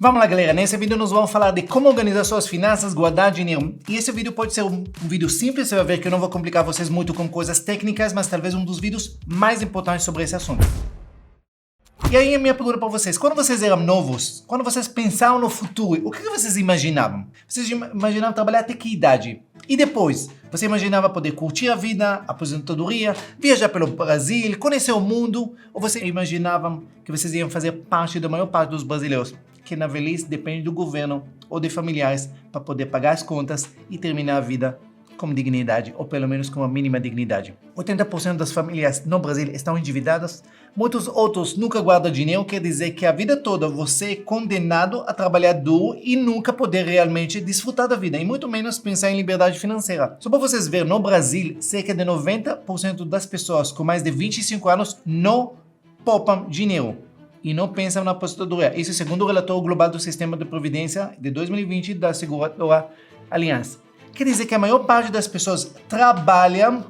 Vamos lá, galera, nesse vídeo nós vamos falar de como organizar suas finanças, guardar dinheiro. E esse vídeo pode ser um vídeo simples, você vai ver que eu não vou complicar vocês muito com coisas técnicas, mas talvez um dos vídeos mais importantes sobre esse assunto. E aí a minha pergunta para vocês, quando vocês eram novos, quando vocês pensavam no futuro, o que vocês imaginavam? Vocês imaginavam trabalhar até que idade? E depois, você imaginava poder curtir a vida, a aposentadoria, viajar pelo Brasil, conhecer o mundo? Ou você imaginava que vocês iam fazer parte da maior parte dos brasileiros, que na velhice depende do governo ou de familiares para poder pagar as contas e terminar a vida com dignidade, ou pelo menos com uma mínima dignidade. 80% das famílias no Brasil estão endividadas, muitos outros nunca guardam dinheiro, quer dizer que a vida toda você é condenado a trabalhar duro e nunca poder realmente desfrutar da vida, e muito menos pensar em liberdade financeira. Só para vocês verem, no Brasil, cerca de 90% das pessoas com mais de 25 anos não poupam dinheiro e não pensam na aposentadoria. Isso segundo o relatório global do Sistema de Previdência de 2020 da seguradora Allianz. Quer dizer que a maior parte das pessoas trabalham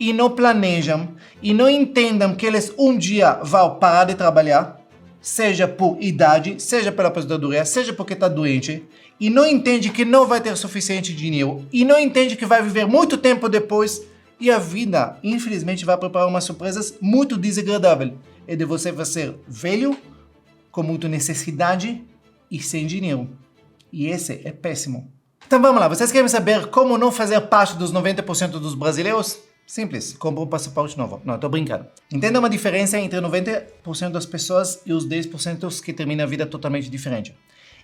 e não planejam e não entendem que eles um dia vão parar de trabalhar, seja por idade, seja pela aposentadoria, seja porque está doente, e não entende que não vai ter suficiente dinheiro, e não entende que vai viver muito tempo depois, e a vida, infelizmente, vai preparar umas surpresas muito desagradáveis. É de você ser velho, com muita necessidade e sem dinheiro. E esse é péssimo. Então vamos lá, vocês querem saber como não fazer parte dos 90% dos brasileiros? Simples, compra um passaporte novo. Não, tô brincando. Entenda uma diferença entre 90% das pessoas e os 10% que terminam a vida totalmente diferente.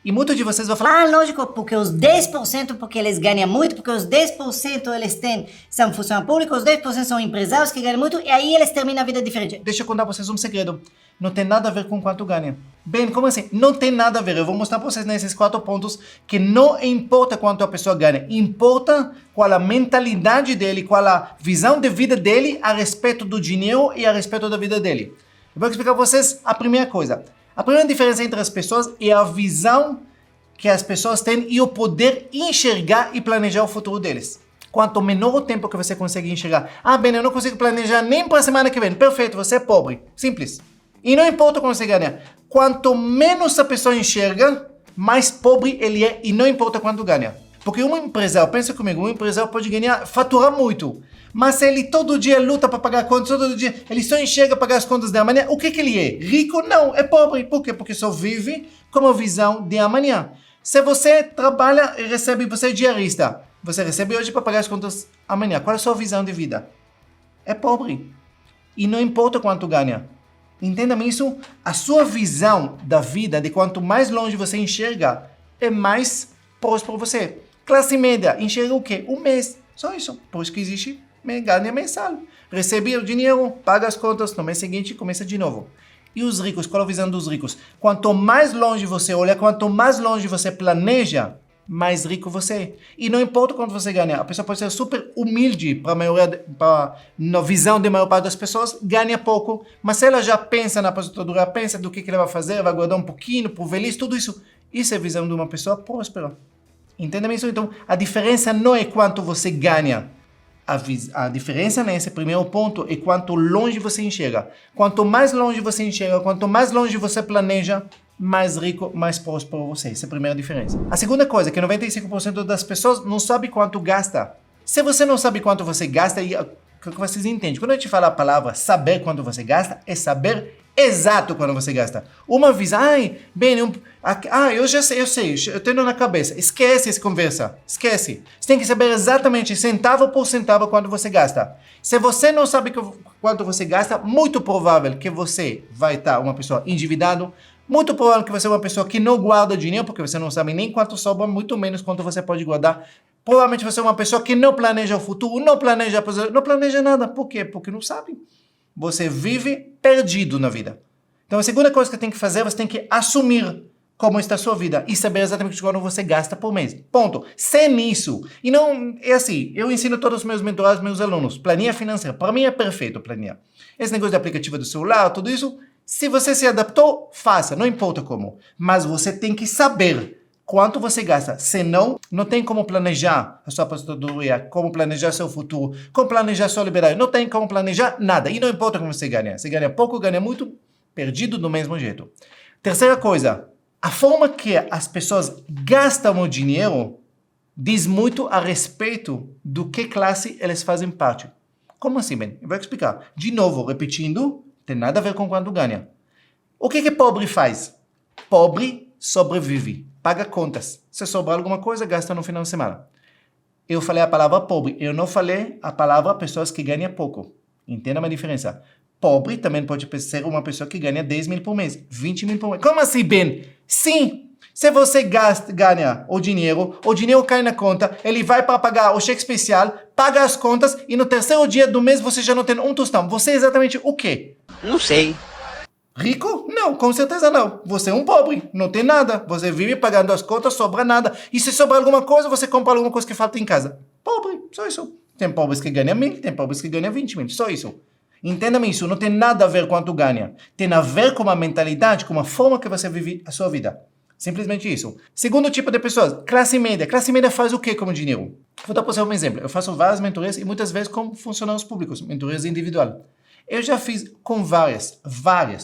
E muitos de vocês vão falar, lógico, porque os 10% porque eles ganham muito, porque os 10% são funcionários públicos, os 10% são empresários que ganham muito, e aí eles terminam a vida diferente. Deixa eu contar para vocês um segredo. Não tem nada a ver com quanto ganha. Bem, como assim? Não tem nada a ver. Eu vou mostrar para vocês nesses 4 pontos que não importa quanto a pessoa ganha. Importa qual a mentalidade dele, qual a visão de vida dele a respeito do dinheiro e a respeito da vida dele. Eu vou explicar para vocês a primeira coisa. A primeira diferença entre as pessoas é a visão que as pessoas têm e o poder enxergar e planejar o futuro deles. Quanto menor o tempo que você consegue enxergar. Bem, eu não consigo planejar nem para a semana que vem. Perfeito, você é pobre. Simples. E não importa quanto você ganha. Quanto menos a pessoa enxerga, mais pobre ele é e não importa quanto ganha. Porque um empresário, pensa comigo, um empresário pode faturar muito. Mas se ele todo dia luta para pagar contas, todo dia ele só enxerga pagar as contas de amanhã, o que ele é? Rico? Não, é pobre. Por quê? Porque só vive com a visão de amanhã. Se você trabalha e recebe, você é diarista, você recebe hoje para pagar as contas amanhã. Qual é a sua visão de vida? É pobre. E não importa quanto ganha. Entendam isso? A sua visão da vida, de quanto mais longe você enxerga, é mais próspero você. Classe média, enxerga o quê? Um mês. Só isso. Por isso que existe ganha mensal. Recebe o dinheiro, paga as contas, no mês seguinte começa de novo. E os ricos, qual é a visão dos ricos? Quanto mais longe você olha, quanto mais longe você planeja, mais rico você é. E não importa quanto você ganha, a pessoa pode ser super humilde na visão da maior parte das pessoas, ganha pouco, mas se ela já pensa na aposentadoria, pensa do que ela vai fazer, vai guardar um pouquinho por velhice, tudo isso, isso é a visão de uma pessoa próspera. Entendem isso? Então, a diferença não é quanto você ganha. A diferença nesse primeiro ponto é quanto longe você enxerga. Quanto mais longe você enxerga, quanto mais longe você planeja, mais rico, mais próspero você. Essa é a primeira diferença. A segunda coisa é que 95% das pessoas não sabe quanto gasta. Se você não sabe quanto você gasta, o que vocês entendem? Quando a gente fala a palavra saber quanto você gasta, é saber exato quando você gasta. Uma vez, eu já sei, eu tenho na cabeça. Esquece essa conversa, esquece. Você tem que saber exatamente, centavo por centavo, quanto você gasta. Se você não sabe quanto você gasta, muito provável que você vai estar uma pessoa endividada, muito provável que você é uma pessoa que não guarda dinheiro, porque você não sabe nem quanto sobra, muito menos quanto você pode guardar. Provavelmente você é uma pessoa que não planeja o futuro, não planeja nada. Por quê? Porque não sabe. Você vive perdido na vida. Então a segunda coisa que tem que fazer, você tem que assumir como está a sua vida e saber exatamente quanto você gasta por mês. Ponto. Sem isso. E não é assim, eu ensino todos os meus mentorados, meus alunos, planilha financeira. Para mim é perfeito planilha. Esse negócio de aplicativo do celular, tudo isso, se você se adaptou, faça, não importa como. Mas você tem que saber quanto você gasta. Senão, não tem como planejar a sua aposentadoria, como planejar seu futuro, como planejar sua liberdade. Não tem como planejar nada. E não importa como você ganha. Se ganha pouco, ganha muito, perdido do mesmo jeito. Terceira coisa, a forma que as pessoas gastam o dinheiro diz muito a respeito do que classe eles fazem parte. Como assim, Ben? Eu vou explicar. De novo, repetindo, tem nada a ver com quanto ganha. O que pobre faz? Pobre sobrevive, paga contas. Se sobrar alguma coisa, gasta no final de semana. Eu falei a palavra pobre, eu não falei a palavra pessoas que ganham pouco. Entenda a diferença. Pobre também pode ser uma pessoa que ganha 10 mil por mês, 20 mil por mês. Como assim, Ben? Sim! Se você ganha o dinheiro cai na conta, ele vai para pagar o cheque especial, paga as contas e no terceiro dia do mês você já não tem um tostão. Você é exatamente o quê? Não sei. Rico? Não, com certeza não. Você é um pobre, não tem nada. Você vive pagando as contas, sobra nada. E se sobrar alguma coisa, você compra alguma coisa que falta em casa. Pobre, só isso. Tem pobres que ganham 1.000, tem pobres que ganham 20 mil, só isso. Entenda-me isso, não tem nada a ver com quanto ganha. Tem a ver com a mentalidade, com a forma que você vive a sua vida. Simplesmente isso. Segundo tipo de pessoas, classe média. Classe média faz o que como dinheiro? Vou dar para você um exemplo. Eu faço várias mentorias e muitas vezes com funcionários públicos, mentorias individual. Eu já fiz com várias,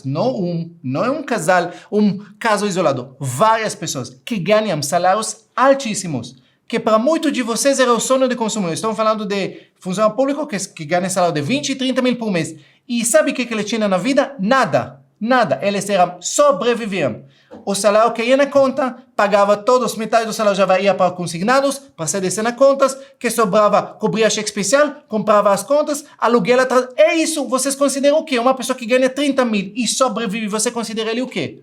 não é um casal, um caso isolado, várias pessoas que ganham salários altíssimos, que para muitos de vocês era o sonho de consumo. Estamos falando de funcionário público que ganha salário de 20 e 30 mil por mês. E sabe o que ele tinha na vida? Nada. Eles sobreviviam. O salário que ia na conta, pagava todos, metade do salário já ia para consignados, para CDC na contas, que sobrava, cobria cheque especial, comprava as contas, aluguel atrás. É isso, vocês consideram o quê? Uma pessoa que ganha 30 mil e sobrevive, você considera ele o quê?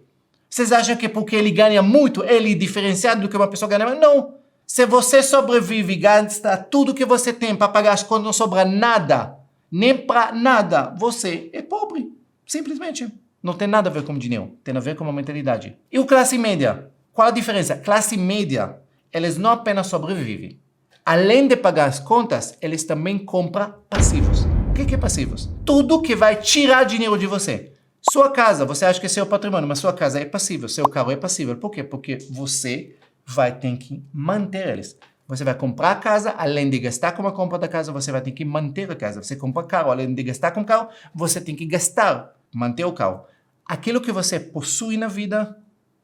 Vocês acham que porque ele ganha muito, ele é diferenciado do que uma pessoa ganha mais? Não. Se você sobrevive e gasta tudo que você tem para pagar as contas, não sobra nada, nem para nada, você é pobre, simplesmente. Não tem nada a ver com dinheiro, tem a ver com a mentalidade. E o classe média? Qual a diferença? Classe média, eles não apenas sobrevivem. Além de pagar as contas, eles também compram passivos. O que é passivos? Tudo que vai tirar dinheiro de você. Sua casa, você acha que é seu patrimônio, mas sua casa é passível, seu carro é passível. Por quê? Porque você vai ter que manter eles. Você vai comprar a casa, além de gastar com a compra da casa, você vai ter que manter a casa. Você compra carro, além de gastar com o carro, você tem que gastar, manter o carro. Aquilo que você possui na vida,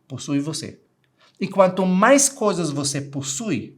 possui você. E quanto mais coisas você possui,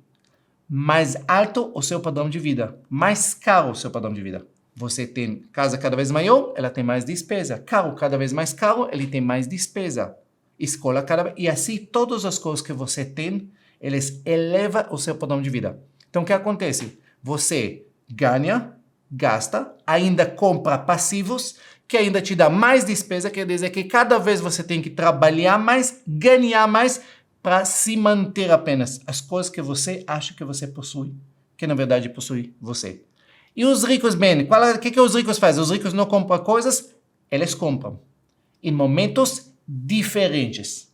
mais alto o seu padrão de vida, mais caro o seu padrão de vida. Você tem casa cada vez maior, ela tem mais despesa. Carro cada vez mais caro, ele tem mais despesa. Escola cada vez... E assim, todas as coisas que você tem, eles elevam o seu padrão de vida. Então, o que acontece? Você ganha, gasta, ainda compra passivos, que ainda te dá mais despesa, quer dizer que cada vez você tem que trabalhar mais, ganhar mais, para se manter apenas as coisas que você acha que você possui, que na verdade possui você. E os ricos, bem, o que os ricos fazem? Os ricos não compram coisas, eles compram em momentos diferentes.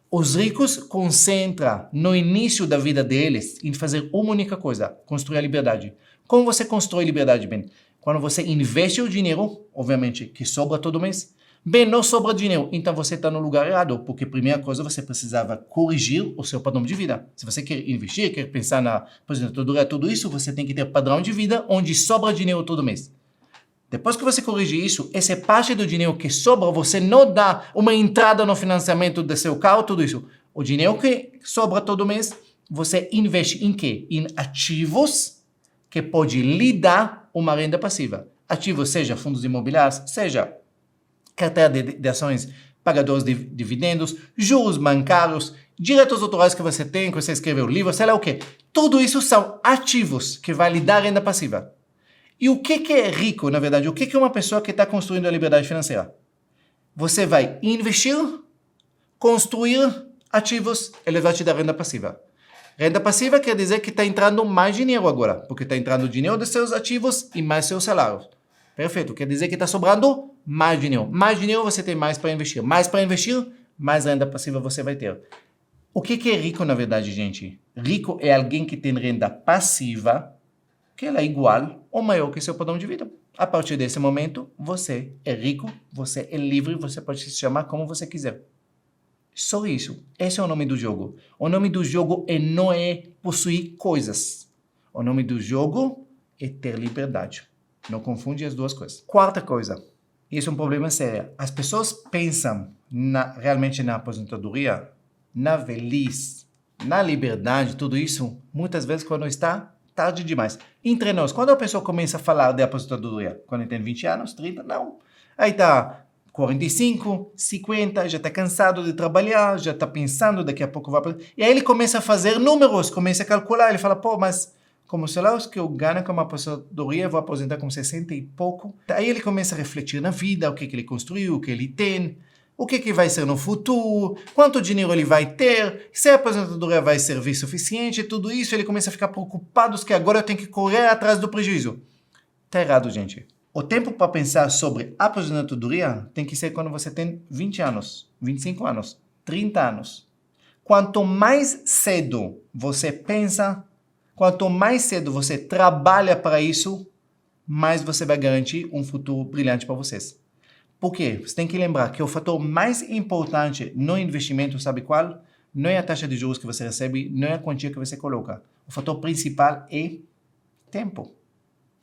Os ricos concentram no início da vida deles em fazer uma única coisa, construir a liberdade. Como você constrói liberdade, bem? Quando você investe o dinheiro, obviamente, que sobra todo mês, bem, não sobra dinheiro, então você está no lugar errado, porque primeira coisa você precisava corrigir o seu padrão de vida. Se você quer investir, quer pensar na aposentadoria, tudo isso, você tem que ter padrão de vida onde sobra dinheiro todo mês. Depois que você corrige isso, essa parte do dinheiro que sobra, você não dá uma entrada no financiamento do seu carro, tudo isso. O dinheiro que sobra todo mês, você investe em quê? Em ativos que pode lhe dar uma renda passiva. Ativos, seja fundos imobiliários, seja carteira de ações, pagadores de dividendos, juros bancários, direitos autorais que você tem, que você escreveu livro, sei lá o quê. Tudo isso são ativos que vai lhe dar renda passiva. E o que é rico, na verdade? O que é uma pessoa que está construindo a liberdade financeira? Você vai investir, construir ativos, ele vai te dar renda passiva. Renda passiva quer dizer que está entrando mais dinheiro agora, porque está entrando dinheiro dos seus ativos e mais seus salários. Perfeito, quer dizer que está sobrando mais dinheiro. Mais dinheiro você tem mais para investir. Mais para investir, mais renda passiva você vai ter. O que é rico, na verdade, gente? Rico é alguém que tem renda passiva, que ela é igual ou maior que seu padrão de vida. A partir desse momento, você é rico, você é livre, você pode se chamar como você quiser. Só isso. Esse é o nome do jogo. O nome do jogo não é possuir coisas. O nome do jogo é ter liberdade. Não confunde as duas coisas. Quarta coisa. Isso é um problema sério. As pessoas pensam realmente na aposentadoria, na velhice, na liberdade, tudo isso, muitas vezes quando está tarde demais. Entre nós, quando a pessoa começa a falar de aposentadoria? Quando tem 20 anos, 30, não. Aí está 45, 50, já está cansado de trabalhar, já está pensando daqui a pouco vai... E aí ele começa a fazer números, começa a calcular, ele fala, pô, mas como salários que eu ganho como aposentadoria, eu vou aposentar com 60 e pouco. Aí ele começa a refletir na vida, o que ele construiu, o que ele tem, o que vai ser no futuro, quanto dinheiro ele vai ter, se a aposentadoria vai servir suficiente, tudo isso, ele começa a ficar preocupado que agora eu tenho que correr atrás do prejuízo. Tá errado, gente. O tempo para pensar sobre aposentadoria tem que ser quando você tem 20 anos, 25 anos, 30 anos. Quanto mais cedo você pensa, quanto mais cedo você trabalha para isso, mais você vai garantir um futuro brilhante para vocês. Por quê? Você tem que lembrar que o fator mais importante no investimento, sabe qual? Não é a taxa de juros que você recebe, não é a quantia que você coloca. O fator principal é tempo.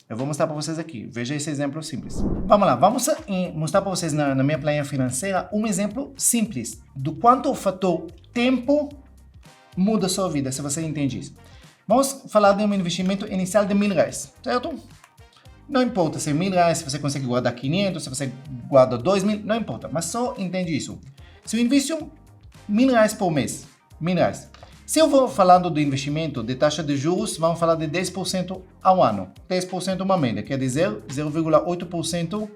Eu vou mostrar para vocês aqui. Veja esse exemplo simples. Vamos lá, vamos mostrar para vocês na minha planilha financeira um exemplo simples do quanto o fator tempo muda a sua vida, se você entende isso. Vamos falar de um investimento inicial de R$1.000, certo? Não importa se é R$1.000, se você consegue guardar 500, se você guarda 2.000, não importa, mas só entende isso. Se eu invisto R$1.000 por mês, R$1.000. Se eu vou falando do investimento de taxa de juros, vamos falar de 10% ao ano. 10% uma média, quer dizer 0,8%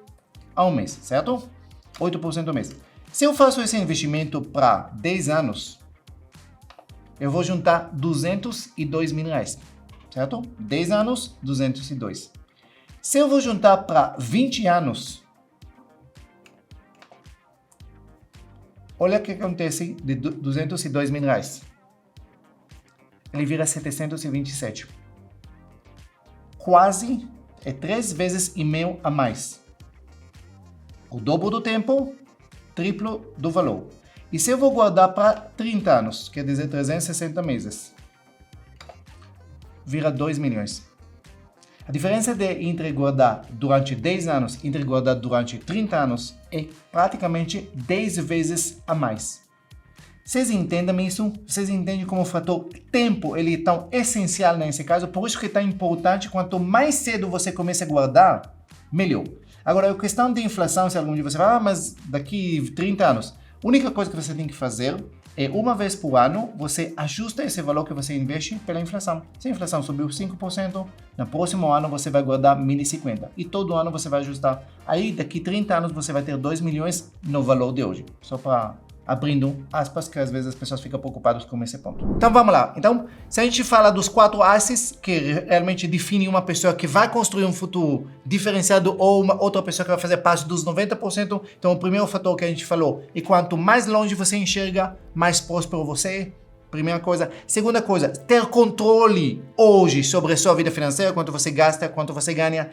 ao mês, certo? 8% ao mês. Se eu faço esse investimento para 10 anos, eu vou juntar R$202.000, certo? 10 anos, 202. Se eu vou juntar para 20 anos, olha o que acontece de R$202.000. Ele vira 727. Quase é 3,5 vezes a mais. O dobro do tempo, triplo do valor. E se eu vou guardar para 30 anos, quer dizer 360 meses, vira 2 milhões. A diferença entre guardar durante 10 anos e guardar durante 30 anos é praticamente 10 vezes a mais. Vocês entendem isso? Vocês entendem como o fator tempo ele é tão essencial nesse caso? Por isso que é tão importante, quanto mais cedo você começa a guardar, melhor. Agora, a questão de inflação, se algum de vocês fala, mas daqui 30 anos, a única coisa que você tem que fazer é, uma vez por ano, você ajusta esse valor que você investe pela inflação. Se a inflação subiu 5%, no próximo ano você vai guardar 1.050. E todo ano você vai ajustar. Aí, daqui 30 anos, você vai ter 2 milhões no valor de hoje. Só para abrindo aspas, que às vezes as pessoas ficam preocupadas com esse ponto. Então vamos lá. Então, se a gente fala dos 4 asses que realmente definem uma pessoa que vai construir um futuro diferenciado ou uma outra pessoa que vai fazer parte dos 90%, então o primeiro fator que a gente falou é quanto mais longe você enxerga, mais próspero você é. Primeira coisa. Segunda coisa, ter controle hoje sobre a sua vida financeira, quanto você gasta, quanto você ganha.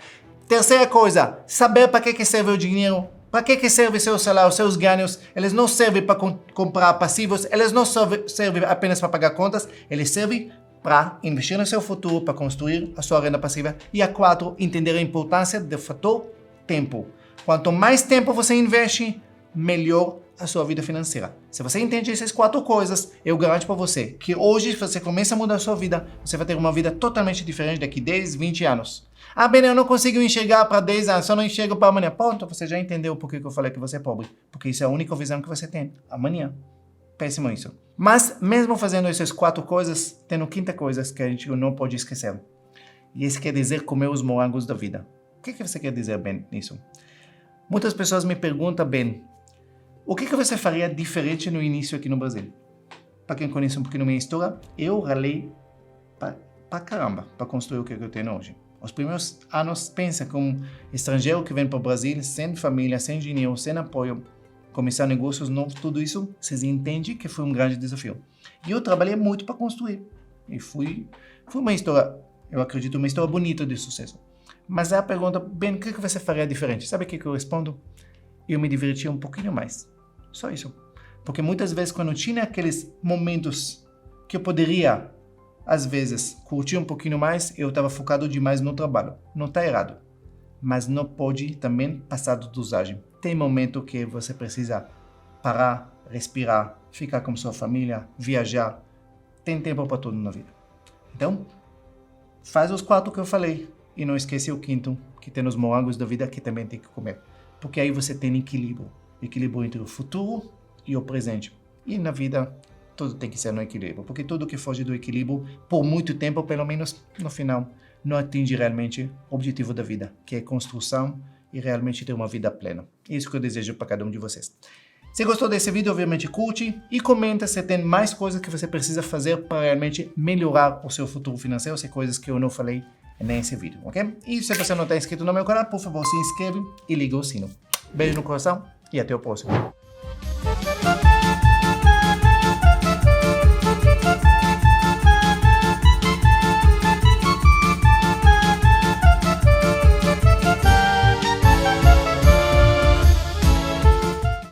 Terceira coisa, saber para que serve o dinheiro. Para que serve seu salário, seus ganhos? Eles não servem para comprar passivos, eles não servem apenas para pagar contas, eles servem para investir no seu futuro, para construir a sua renda passiva. E a 4, entender a importância do fator tempo. Quanto mais tempo você investe, melhor a sua vida financeira. Se você entende essas 4 coisas, eu garanto para você que hoje, se você começa a mudar a sua vida, você vai ter uma vida totalmente diferente daqui 10, 20 anos. Ah, bem, eu não consigo enxergar para 10 anos, só não enxergo para amanhã. Ponto, você já entendeu por que eu falei que você é pobre. Porque isso é a única visão que você tem. Amanhã. Péssimo isso. Mas, mesmo fazendo essas 4 coisas, tem uma quinta coisa que a gente não pode esquecer. E isso quer dizer comer os morangos da vida. O que você quer dizer, Ben, nisso? Muitas pessoas me perguntam, Ben, o que você faria diferente no início aqui no Brasil? Para quem conhece um pouquinho minha história, eu ralei pra caramba para construir o que eu tenho hoje. Os primeiros anos, pensa como estrangeiro que vem para o Brasil, sem família, sem dinheiro, sem apoio, começar negócios novos, tudo isso, vocês entendem que foi um grande desafio. E eu trabalhei muito para construir. E foi uma história, eu acredito, uma história bonita de sucesso. Mas a pergunta, Ben, o que você faria diferente? Sabe o que eu respondo? Eu me divertia um pouquinho mais. Só isso. Porque muitas vezes, quando eu tinha aqueles momentos que eu poderia, às vezes, curtir um pouquinho mais, eu estava focado demais no trabalho. Não está errado. mas não pode também passar da dosagem. Tem momento que você precisa parar, respirar, ficar com sua família, viajar. Tem tempo para tudo na vida. Então, faz os 4 que eu falei e não esquece o 5º, que tem os morangos da vida que também tem que comer. Porque aí você tem equilíbrio entre o futuro e o presente. E na vida, tudo tem que ser no equilíbrio, porque tudo que foge do equilíbrio, por muito tempo, pelo menos no final, não atinge realmente o objetivo da vida, que é construção e realmente ter uma vida plena. É isso que eu desejo para cada um de vocês. Se gostou desse vídeo, obviamente curte e comenta se tem mais coisas que você precisa fazer para realmente melhorar o seu futuro financeiro, se coisas que eu não falei nesse vídeo, ok? E se você não está inscrito no meu canal, por favor, se inscreve e liga o sino. Beijo no coração e até o próximo.